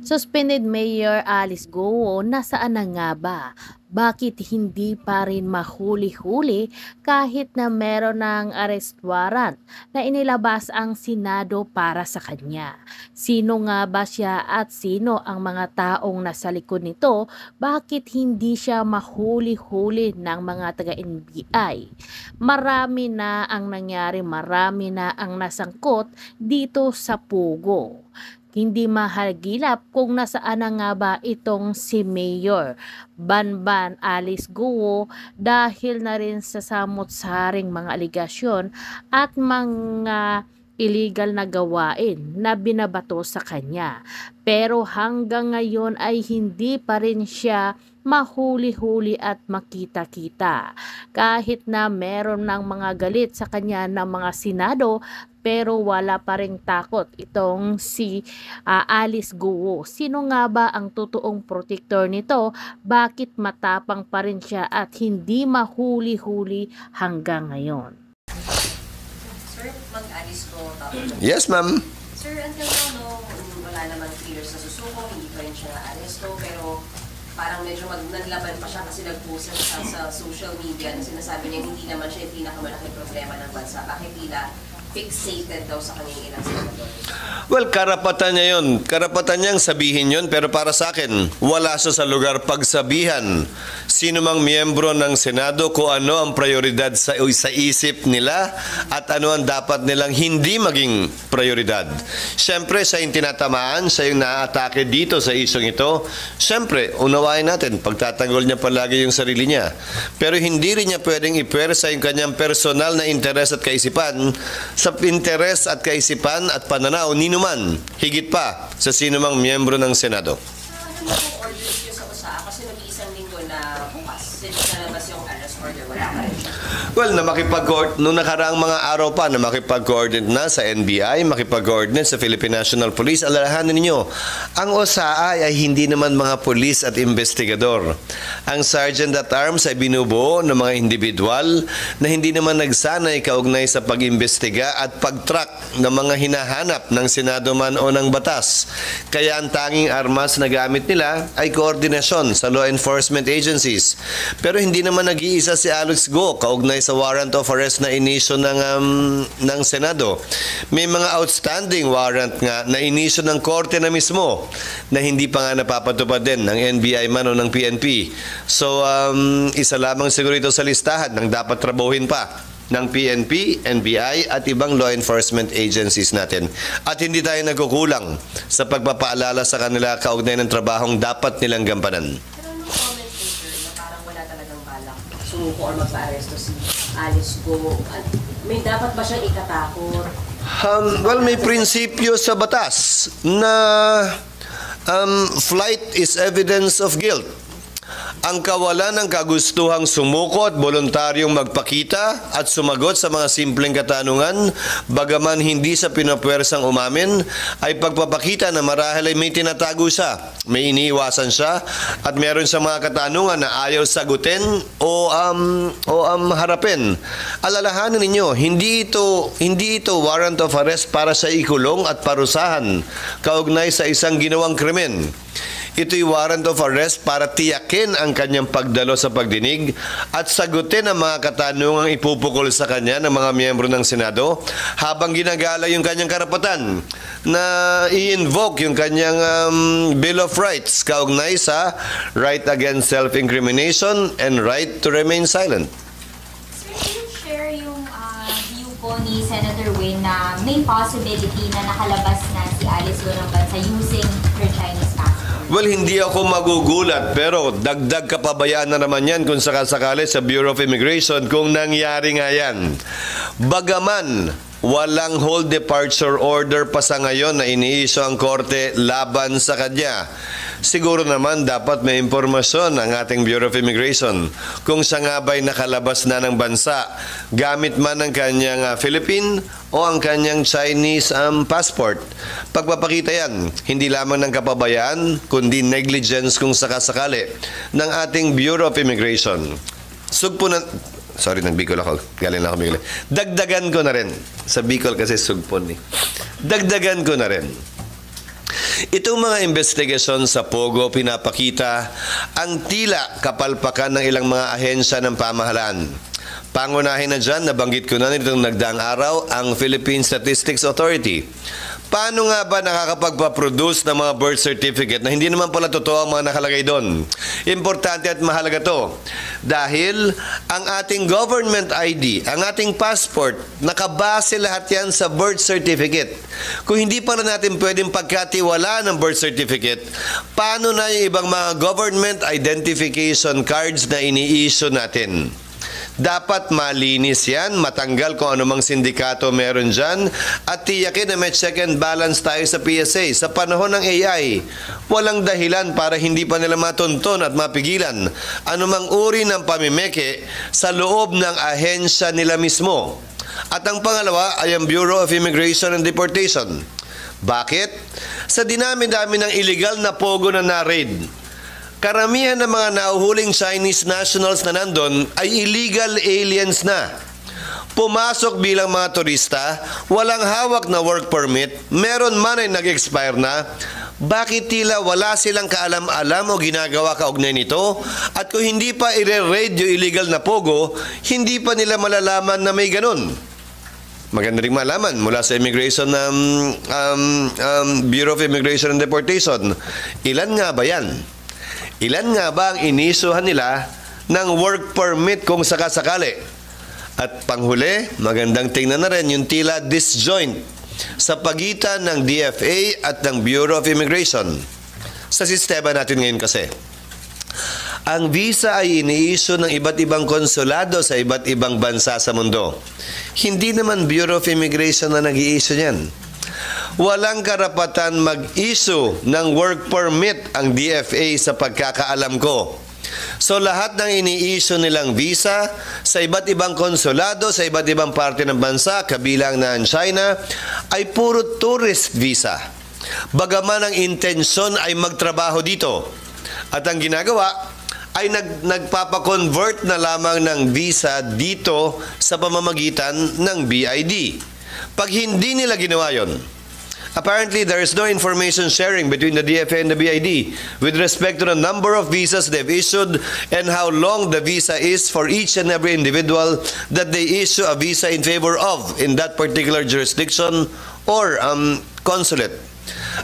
Suspended Mayor Alice Go, nasaan na nga ba? Bakit hindi pa rin mahuli-huli kahit na meron ng arrest warrant na inilabas ang Senado para sa kanya? Sino nga ba siya at sino ang mga taong nasa likod nito? Bakit hindi siya mahuli-huli ng mga taga-NBI? Marami na ang nangyari, marami na ang nasangkot dito sa Pugo. Hindi mahagilap kung nasaan na nga ba itong si Mayor Banban Alice Guo dahil na rin sa samot-saring mga aligasyon at mga illegal na gawain na binabato sa kanya. Pero hanggang ngayon ay hindi pa rin siya mahuli-huli at makita-kita. Kahit na meron ng mga galit sa kanya ng mga Senado, pero wala pa ring takot itong si Alice Guo. Sino nga ba ang totoong protector nito? Bakit matapang pa rin siya at hindi mahuli-huli hanggang ngayon? Sir, mag-Alice ko Yes, ma'am. Sir, until now, no, wala naman clears na susuko, hindi pa rin siya na-aresto, pero parang medyo naglaban pa siya kasi nag-post siya sa social media na sinasabi niya hindi naman siya yung pinakamalaking problema ng bansa. Bakit tila fixated daw sa kanyang ilang senador? Well, karapatan niya yun. Karapatan niyang sabihin yun, pero para sa akin, wala siya sa lugar pagsabihan. Sino mang miyembro ng Senado kung ano ang prioridad sa isip nila at ano ang dapat nilang hindi maging prioridad. Siyempre, siya yung tinatamaan, siya yung naaatake dito sa isyong ito. Siyempre, unawain natin, pagtatanggol niya palagi yung sarili niya. Pero hindi rin niya pwedeng ipersa yung kanyang personal na interes at kaisipan sa interes at kaisipan at pananaw ni numan, higit pa sa sinumang miyembro ng Senado. Ano yung orders niyo sa USA? Kasi nag-iisang linggo na bukas. Since nalabas yung arrest order, wala pa rin siya. Well, nung nakaraang mga araw pa na makipag-coordinate na sa NBI, makipag-coordinate sa Philippine National Police, alalahanin ninyo, ang OSAA ay hindi naman mga pulis at investigador. Ang Sergeant at Arms ay binubuo ng mga individual na hindi naman nagsanay kaugnay sa pag-imbestiga at pag-track ng mga hinahanap ng Senado man o ng batas. Kaya ang tanging armas na gamit nila ay koordinasyon sa law enforcement agencies. Pero hindi naman nag-iisa si Alice Go kaugnay sa warrant of arrest na inisyo ng Senado. May mga outstanding warrant nga na inisyo ng korte na mismo na hindi pa nga napapatupad din ng NBI man o ng PNP. So, isa lamang siguro ito sa listahan ng dapat trabuhin pa ng PNP, NBI at ibang law enforcement agencies natin. At hindi tayo nagkukulang sa pagpapaalala sa kanila kaugnay ng trabahong dapat nilang gampanan. Pero anong comment niyo, sir, na parang wala talagang balak sumuko or magpa-aresto si Alice Go? May dapat ba siyang ikatakot? Well, may prinsipyo sa batas na flight is evidence of guilt. Ang kawalan ng kagustuhang sumuko at voluntaryong magpakita at sumagot sa mga simpleng katanungan, bagaman hindi sa pinapwersang umamin, ay pagpapakita na marahil ay may tinatago siya, may iniiwasan siya, at meron siyang mga katanungan na ayaw sagutin o harapin. Alalahanin ninyo, hindi ito warrant of arrest para sa ikulong at parusahan kaugnay sa isang ginawang krimen. Ito'y warrant of arrest para tiyakin ang kanyang pagdalo sa pagdinig at sagutin ang mga katanungang ipupukol sa kanya ng mga miyembro ng Senado habang ginagala yung kanyang karapatan na i-invoke yung kanyang Bill of Rights kaugnay sa right against self-incrimination and right to remain silent. Sir, can you share yung view po ni Senator Win na may possibility na nakalabas na si Alice Go ng bansa using her Chinese passport? Well, hindi ako magugulat pero dagdag kapabayaan na naman yan kung sakasakali sa Bureau of Immigration kung nangyari nga yan. Bagaman walang whole departure order pa sa ngayon na iniisyo ang korte laban sa kanya, siguro naman dapat may impormasyon ang ating Bureau of Immigration kung siya nga ba'y nakalabas na ng bansa gamit man ang kanyang Philippine o ang kanyang Chinese passport. Pagpapakita yan, hindi lamang ng kapabayaan kundi negligence kung sakasakali ng ating Bureau of Immigration. Sugpo na... Sorry, nag-Bicol ako. Galing lang ako Bicol. Dagdagan ko na rin. Sa Bicol kasi sugpon eh. Dagdagan ko na rin. Itong mga investigasyon sa Pogo pinapakita ang tila kapalpakan ng ilang mga ahensya ng pamahalaan. Pangunahin na dyan, nabanggit ko na nitong nagdaang araw, ang Philippine Statistics Authority. Paano nga ba nakakapagpaproduce ng mga birth certificate na hindi naman pala totoo ang mga nakalagay doon? Importante at mahalaga to. Dahil ang ating government ID, ang ating passport, nakabase lahat yan sa birth certificate. Kung hindi pala natin pwedeng pagkatiwala ng birth certificate, paano na yung ibang mga government identification cards na ini-issue natin? Dapat malinis yan, matanggal kung anumang sindikato meron dyan, at tiyakin na may check and balance tayo sa PSA. Sa panahon ng AI, walang dahilan para hindi pa nila matunton at mapigilan anumang uri ng pamimeke sa loob ng ahensya nila mismo. At ang pangalawa ay ang Bureau of Immigration and Deportation. Bakit? Sa dinami-dami ng illegal na pogo na na-raid, karamihan ng mga nahuhuling Chinese nationals na nandun ay illegal aliens na. Pumasok bilang mga turista, walang hawak na work permit, meron man ay nag-expire na. Bakit tila wala silang kaalam-alam o ginagawa kaugnay nito? At kung hindi pa i-raid yung illegal na pogo, hindi pa nila malalaman na may ganun. Maganda rin malaman mula sa Bureau of Immigration and Deportation. Ilan nga ba yan? Ilan nga ba ang inisuhan nila ng work permit kung sakasakali? At panghuli, magandang tingnan na rin yung tila disjoint sa pagitan ng DFA at ng Bureau of Immigration. Sa sistema natin ngayon kasi, ang visa ay ini-issue ng iba't ibang konsulado sa iba't ibang bansa sa mundo. Hindi naman Bureau of Immigration na nag-i-issue niyan. Walang karapatan mag-issue ng work permit ang DFA sa pagkakaalam ko. So lahat ng ini-issue nilang visa sa iba't ibang konsulado sa iba't ibang parte ng bansa, kabilang na ang China, ay puro tourist visa. Bagaman ang intensyon ay magtrabaho dito. At ang ginagawa ay nagpapakonvert na lamang ng visa dito sa pamamagitan ng BID. Pag hindi nila ginawa yon, apparently, there is no information sharing between the DFA and the BID with respect to the number of visas they've issued and how long the visa is for each and every individual that they issue a visa in favor of in that particular jurisdiction or consulate.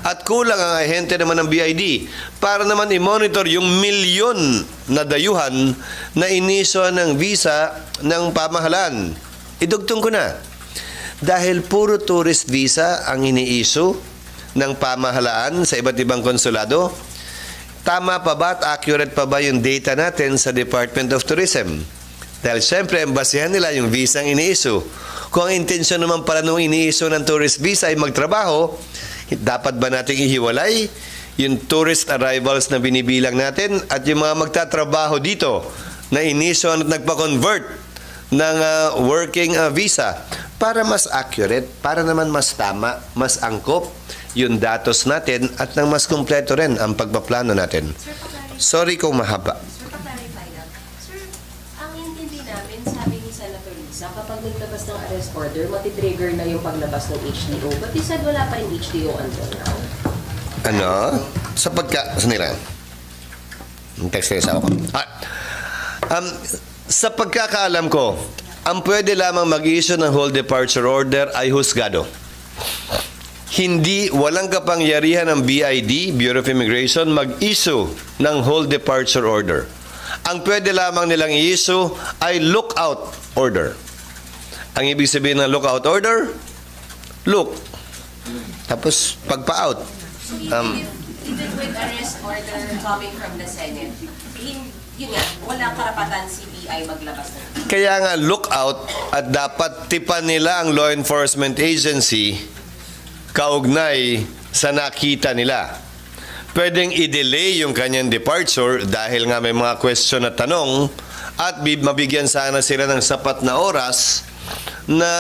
At kulang ang ahente naman ng BID para naman i-monitor yung milyon na dayuhan na inisyo ng visa ng pamahalaan. Idugtong ko na. Dahil puro tourist visa ang ini-issue ng pamahalaan sa iba't ibang konsulado, tama pa ba at accurate pa ba yung data natin sa Department of Tourism? Dahil syempre, ang basihan nila yung visa ang ini-issue. Kung ang intensyon naman pala nung ini-issue ng tourist visa ay magtrabaho, dapat ba nating ihiwalay yung tourist arrivals na binibilang natin at yung mga magtatrabaho dito na ini-issue at nagpa-convert ng working visa? Para mas accurate, para naman mas tama, mas angkop yung datos natin at nang mas kumpleto rin ang pagpaplano natin. Sorry kung mahaba. Sir, pa-clarify lang. Sir, ang intindi namin, sabi ni Senator Lisa, kapag naglabas ng arrest order, matitrigger na yung paglabas ng HDO. But you said wala pa rin HDO until now. Ano? Sanila. Text kayo sa ako. Sa pagkakaalam ko, ang pwede lamang mag-issue ng whole departure order ay husgado. Walang kapangyarihan ng BID, Bureau of Immigration, mag-issue ng whole departure order. Ang pwede lamang nilang i-issue ay lookout order. Ang ibig sabihin ng lookout order, look. Tapos pagpa-out. Even with arrest order coming from the Senate, yun nga, walang karapatan si BI maglabas ng. Kaya nga lookout at dapat tipan nila ang law enforcement agency kaugnay sa nakita nila. Pwedeng i-delay yung kanyang departure dahil nga may mga question at tanong at mabigyan sana sila ng sapat na oras na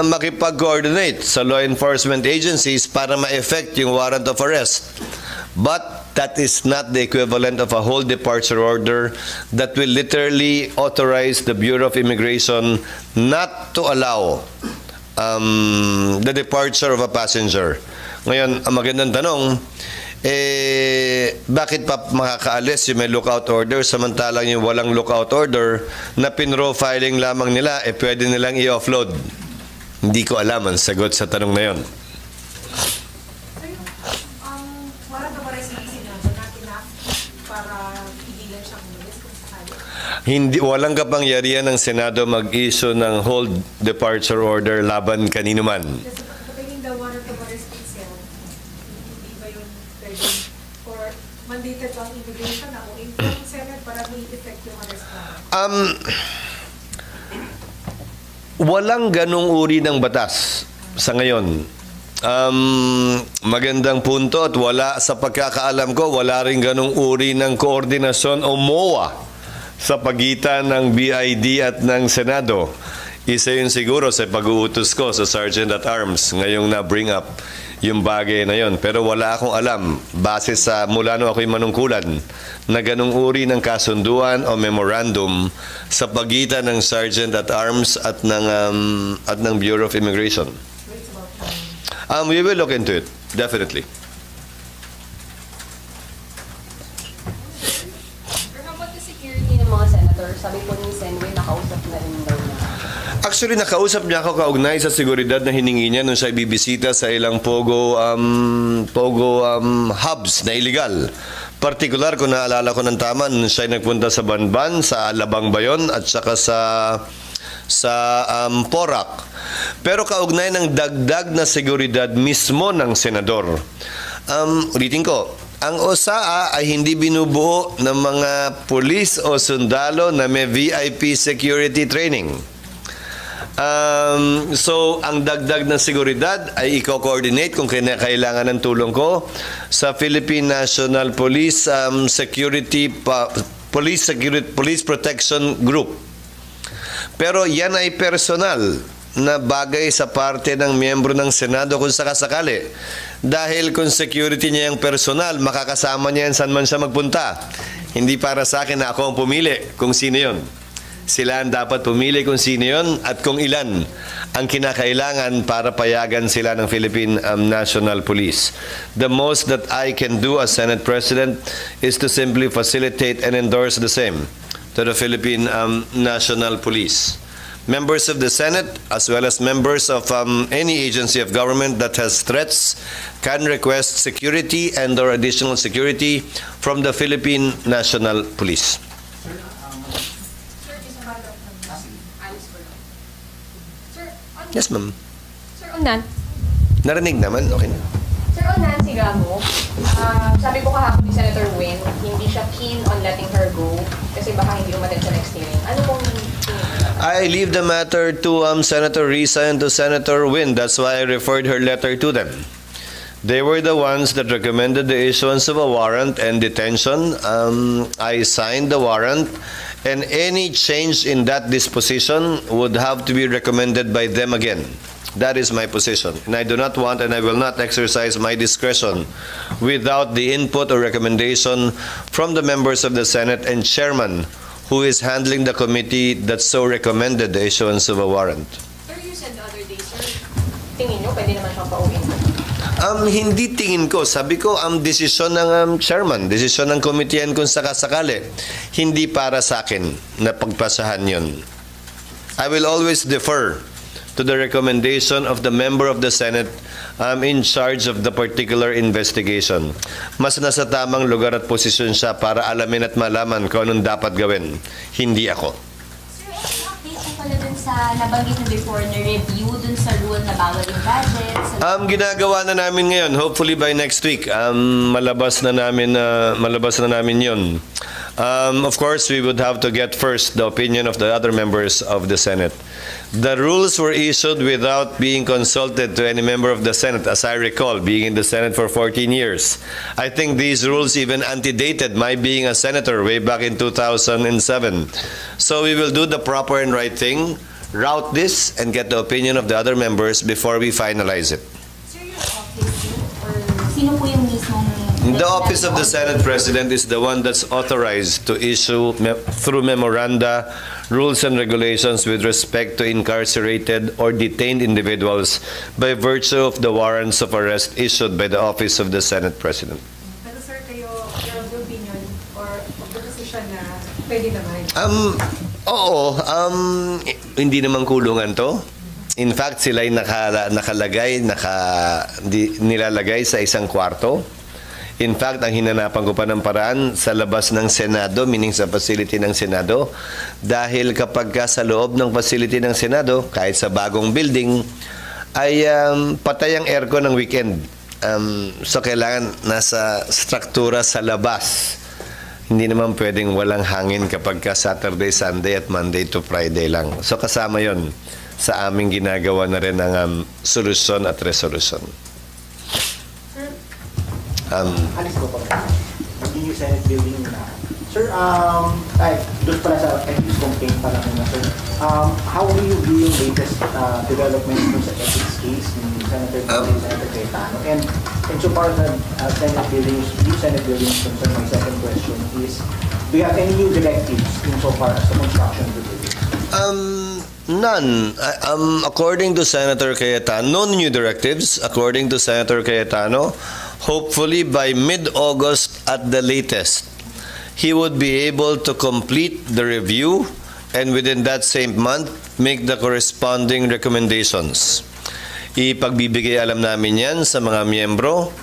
makipag-coordinate sa law enforcement agencies para ma-effect yung warrant of arrest. But that is not the equivalent of a whole departure order that will literally authorize the Bureau of Immigration not to allow the departure of a passenger. Ngayon, ang magandang tanong, bakit pa makakaalis yung may lookout order samantalang yung walang lookout order na pinrofiling lamang nila, pwede nilang i-offload? Hindi ko alam ang sagot sa tanong na yon. Hindi, walang kapangyarihan ng Senado mag-issue ng hold departure order laban kanino man. Kasi pagdating the warrant of arrest itself, hindi ba yun pwede for mandated on immigration na kung inform Senate para may effect yung arrest warrant? Walang ganong uri ng batas sa ngayon. Magandang punto at wala sa pagkakaalam ko, wala rin ganong uri ng koordinasyon o MOA sa pagitan ng BID at ng Senado. Isa yun siguro sa pag-uutos ko sa Sergeant at Arms ngayong na-bring up yung bagay na yon. Pero wala akong alam, base sa mula nung ako'y manungkulan, na ganung uri ng kasunduan o memorandum sa pagitan ng Sergeant at Arms at ng Bureau of Immigration. We will look into it, definitely. Mga senator, sabi po ni Senway, nakausap na rin daw niya. Actually, nakausap niya ako kaugnay sa seguridad na hiningi niya nung siya bibisita sa ilang pogo hubs na illegal. Partikular, kung naalala ko ng tama, nung siya nagpunta sa Banban, sa Alabang Bayon, at saka sa Porac. Pero kaugnay ng dagdag na seguridad mismo ng senador. Ulitin ko, ang OSAA ay hindi binubuo ng mga pulis o sundalo na may VIP security training. So, ang dagdag na seguridad ay i-coordinate kung kailangan ng tulong ko sa Philippine National Police Police Protection Group. Pero yan ay personal na bagay sa parte ng miyembro ng Senado kung sakasakali. Dahil kung security niya yung personal, makakasama niya yan saan man siya magpunta. Hindi para sa akin na ako ang pumili kung sino yun. Sila ang dapat pumili kung sino yun at kung ilan ang kinakailangan para payagan sila ng Philippine National Police. The most that I can do as Senate President is to simply facilitate and endorse the same to the Philippine National Police. Members of the Senate, as well as members of any agency of government that has threats, can request security and/or additional security from the Philippine National Police. Yes, ma'am. Sir, on that, Narinig naman, okay na. Sir, on Nancy Gamo, sabi po kahapon ni Senator Win, hindi siya keen on letting her go kasi baka hindi umattend sa next hearing. Ano pong I leave the matter to Senator Risa and to Senator Win. That's why I referred her letter to them. They were the ones that recommended the issuance of a warrant and detention. I signed the warrant, and any change in that disposition would have to be recommended by them again. That is my position. And I do not want and I will not exercise my discretion without the input or recommendation from the members of the Senate and chairman who is handling the committee that so recommended the issuance of a warrant. Sir, you said the other day, sir, tingin nyo pwede naman siyang pauwiin? Hindi tingin ko. Sabi ko, ang desisyon ng chairman, desisyon ng committee yan kung sakasakali. Hindi para sa akin na pagpasahan yun. I will always defer to the recommendation of the member of the Senate in charge of the particular investigation. Mas nasa tamang lugar at posisyon siya para alamin at malaman kung anong dapat gawin. Hindi ako. Sir, ano update po pala dun sa nabanggit na before na review dun sa rule na bawal yung gadgets? Ginagawa na namin ngayon. Hopefully by next week, malabas na namin yun. Of course, we would have to get first the opinion of the other members of the Senate. The rules were issued without being consulted to any member of the Senate, as I recall, being in the Senate for 14 years. I think these rules even antedated my being a senator way back in 2007. So we will do the proper and right thing, route this, and get the opinion of the other members before we finalize it. Sir, yung office din, or sino po yung mismong... The Office of the Senate President is the one that's authorized to issue through memoranda, rules and regulations with respect to incarcerated or detained individuals by virtue of the warrants of arrest issued by the Office of the Senate President. Pero sir, kayo, your opinion or of the position na pwede naman? Oo, hindi naman kulungan to. In fact, sila'y nilalagay sa isang kwarto. In fact, ang hinanapan ko pa ng paraan sa labas ng Senado, meaning sa facility ng Senado, dahil kapag sa loob ng facility ng Senado, kahit sa bagong building, ay patay ang aircon ng weekend. So, kailangan nasa struktura sa labas. Hindi naman pwedeng walang hangin kapag Saturday, Sunday at Monday to Friday lang. So, kasama yon sa aming ginagawa na rin ang solusyon at resolution. Alis ko po. Yung Senate building na. Sir, doon pala sa ethics complaint pala na, sir. How do you view yung latest developments dun sa ethics case ni Senator Cayetano? And so far as Senate buildings, new Senate buildings concern, my second question is, do you have any new directives in so far as the construction of the building? None. According to Senator Cayetano, no new directives. According to Senator Cayetano, hopefully by mid-August at the latest, he would be able to complete the review and within that same month, make the corresponding recommendations. Ipagbibigay alam namin yan sa mga miyembro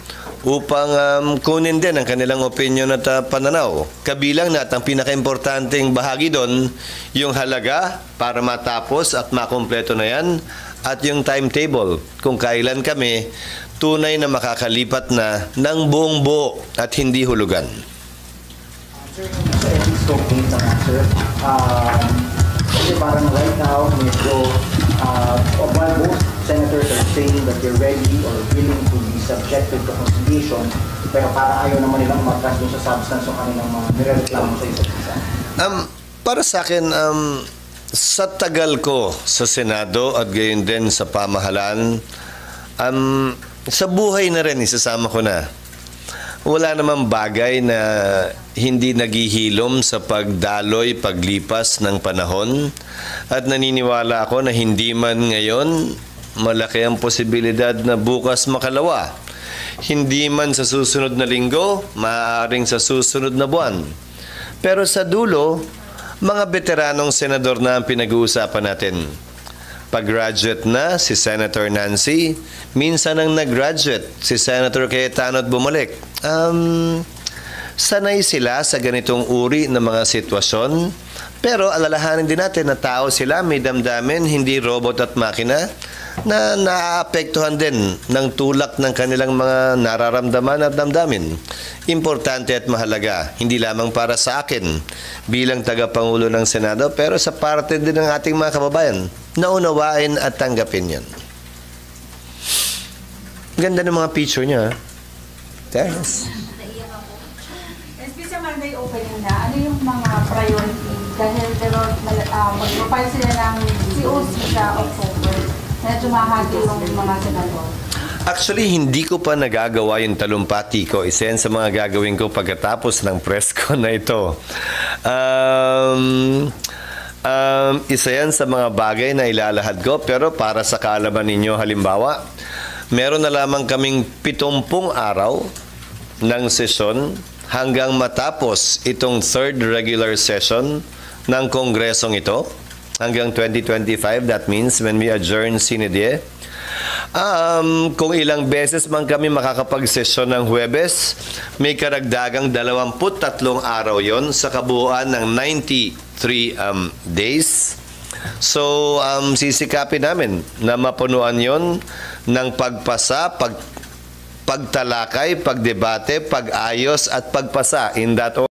upang kunin din ang kanilang opinion at pananaw. Kabilang na at ang pinaka-importanting bahagi doon, yung halaga para matapos at makumpleto na yan at yung timetable kung kailan kami tunay na makakalipat na ng buong buo at hindi hulugan. Sir, sa ethics complaint naman, sir, kasi parang right now, medyo, while both senators are saying that they're ready or willing to be subjected to conciliation, pero parang ayaw naman nilang matras dun sa substance o kanilang mga nirereklamo sa isa't isa. Para sa akin, sa tagal ko sa Senado at gayon din sa pamahalaan, sa buhay na rin, isasama ko na, wala namang bagay na hindi naghihilom sa pagdaloy, paglipas ng panahon. At naniniwala ako na hindi man ngayon, malaki ang posibilidad na bukas makalawa. Hindi man sa susunod na linggo, maaaring sa susunod na buwan. Pero sa dulo, mga veteranong senador na ang pinag-uusapan natin. Pag-graduate na si Senator Nancy, minsan ang nag-graduate si Senator Cayetano at bumalik. Sanay sila sa ganitong uri ng mga sitwasyon, pero alalahanin din natin na tao sila, may damdamin, hindi robot at makina, na naaapektuhan din ng tulak ng kanilang mga nararamdaman at damdamin. Importante at mahalaga, hindi lamang para sa akin bilang tagapangulo ng Senado, pero sa parte din ng ating mga kababayan na unawain at tanggapin yan. Ganda ng mga picture niya. Thanks. Especially Monday opening na, ano yung mga priority? Dahil mag-profile sila ng COC sa October. Medyo mahati yung mga senador. Actually, hindi ko pa nagagawa yung talumpati ko. Isa yan sa mga gagawin ko pagkatapos ng press ko na ito. Isa yan sa mga bagay na ilalahad ko. Pero para sa kaalaman ninyo, halimbawa, meron na lamang kaming 70 araw ng sesyon hanggang matapos itong third regular session ng kongresong ito. Hanggang 2025, that means when we adjourn sine die. Kung ilang beses man kami makakapag-sesyon ng Huwebes, may karagdagang 23 araw yon sa kabuuan ng 93 days. So, sisikapin namin na mapunuan yon ng pagpasa, pagtalakay, pagdebate, pag-ayos at pagpasa in that order.